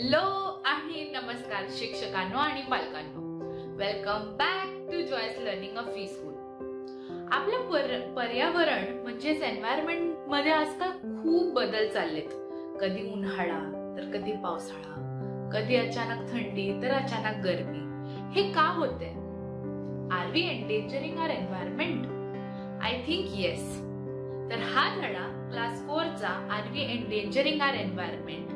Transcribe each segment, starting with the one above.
Hello आणि नमस्कार शिक्षकांनो आणि पालकांनो. Welcome back to Joy's learning a free school. आपलं पर्यावरण म्हणजेच एन्व्हायरमेंट मध्ये आजकाल खूप बदल चाललेत. कधी उन्हाळा तर कधी पावसाळा, कधी अचानक थंडी तर अचानक गरमी. हे का होतंय? Are we endangering our environment? I think yes. तर हा धडा क्लास 4 चा are we endangering our environment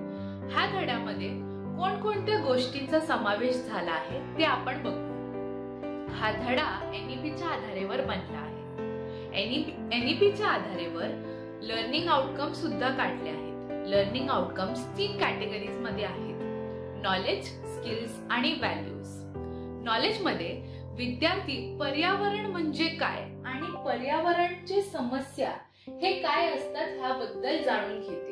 ह्या धड्यामध्ये कोणकोणत्या गोष्टींचा समावेश झाला आहे ते आपण बघू. हा धडा एनईपीच्या आधारेवर बनला आहे. एनईपीच्या आधारेवर लर्निंग आउटकम सुद्धा काढले आहेत. लर्निंग आउटकम्स 3 कॅटेगरीज मध्ये आहेत: नॉलेज, स्किल्स आणि व्हॅल्यूज. नॉलेज मध्ये विद्यार्थी पर्यावरण म्हणजे काय आणि पर्यावरणची समस्या हे काय असतात ह्याबद्दल जाणून घेतील.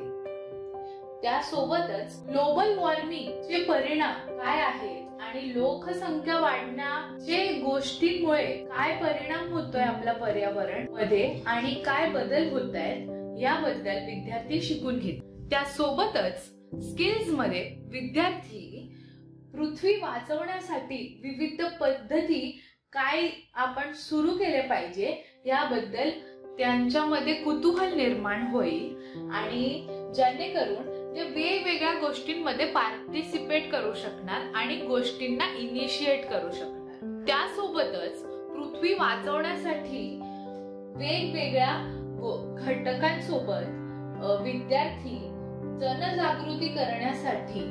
त्यासोबतच ग्लोबल वॉर्मिंगचे परिणाम काय आहेत आणि लोकसंख्या वाढण्याचे गोष्टींमुळे काय परिणाम होतोय आपल्या पर्यावरण मध्ये आणि काय बदल होत आहेत याबद्दल विद्यार्थी शिकून घेतील. त्यासोबतच स्किल्स मध्ये विद्यार्थी पृथ्वी वाचवण्यासाठी विविध पद्धती काय आपण सुरू केले पाहिजे याबद्दल त्यांच्यामध्ये कुतूहल निर्माण होईल आणि जेणेकरून ते वेगवेगळ्या गोष्टींमध्ये पार्टिसिपेट करू शकणार आणि गोष्टींना इनिशिएट करू शकणार. त्यासोबतच पृथ्वी वाचवण्यासाठी वेगवेगळ्या घटकांसोबत विद्यार्थी जनजागृती करण्यासाठी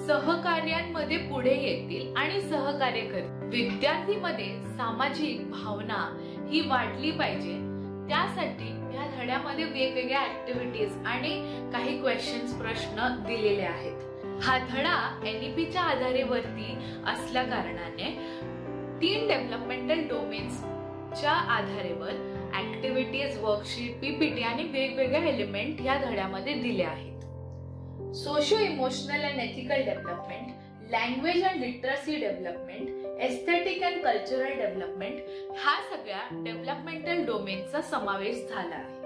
सहकार्यांमध्ये पुढे येतील आणि सहकार्य करतील. विद्यार्थीमध्ये सामाजिक भावना ही वाढली पाहिजे. त्यासाठी या धड्यामध्ये वेगवेगळ्या ऍक्टिव्हिटीज आणि काही क्वेश्चन्स, प्रश्न दिलेले आहेत. हा धडा एनईपीच्या आधारेवरती असल्या कारणाने 3 डेव्हलपमेंटल डोमेन्सच्या आधारेवर ऍक्टिव्हिटीज, वर्कशीट, पीपीटी आणि वेगवेगळ्या एलिमेंट या धड्यामध्ये दिले आहेत. Socio emotional and ethical development, language and literacy development, aesthetic and cultural development ह्या सगळ्या डेव्हलपमेंटल डोमेनचा समावेश झाला आहे.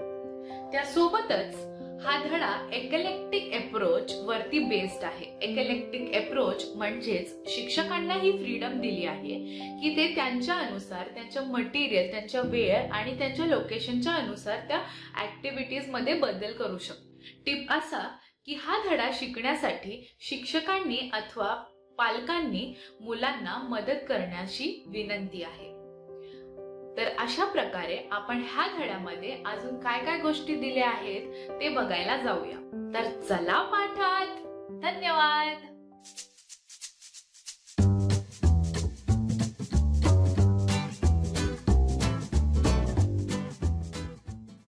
त्यासोबतच हा धडा एकलेक्टिक अप्रोच वरती बेस्ड आहे. एकलेक्टिक अप्रोच म्हणजेच शिक्षकांना ही फ्रीडम दिली आहे की ते त्यांच्या अनुसार, त्यांच्या मटेरियल, त्यांच्या वेळ आणि त्यांच्या लोकेशनच्या अनुसार त्या ऍक्टिव्हिटीज मध्ये बदल करू शकतात. टिप असा की हा धडा शिकण्यासाठी शिक्षकांनी अथवा पालकांनी मुलांना मदत करण्याची विनंती आहे. तर अशा प्रकारे आपण ह्या धड्यामध्ये अजून काय काय गोष्टी दिल्या आहेत ते बघायला जाऊया. तर चला पाठात. धन्यवाद.